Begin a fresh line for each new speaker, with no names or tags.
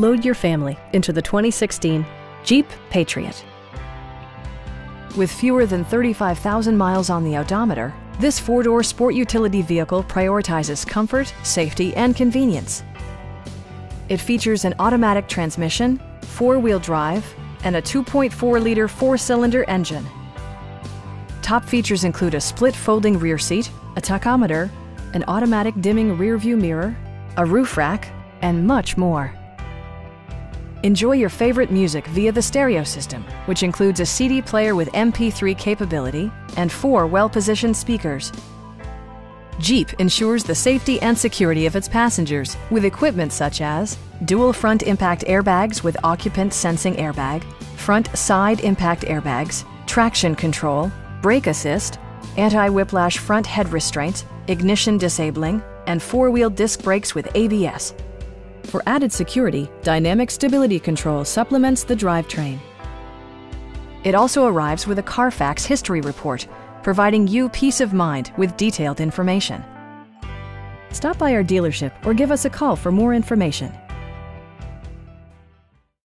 Load your family into the 2016 Jeep Patriot. With fewer than 35,000 miles on the odometer, this four-door sport utility vehicle prioritizes comfort, safety, and convenience. It features an automatic transmission, four-wheel drive, and a 2.4-liter four-cylinder engine. Top features include a split folding rear seat, a tachometer, an automatic dimming rear-view mirror, a roof rack, and much more. Enjoy your favorite music via the stereo system, which includes a CD player with MP3 capability and 4 well-positioned speakers. Jeep ensures the safety and security of its passengers with equipment such as dual front impact airbags with occupant sensing airbag, front side impact airbags, traction control, brake assist, anti-whiplash front head restraints, ignition disabling, and four-wheel disc brakes with ABS. For added security, dynamic stability control supplements the drivetrain. It also arrives with a Carfax history report, providing you peace of mind with detailed information. Stop by our dealership or give us a call for more information.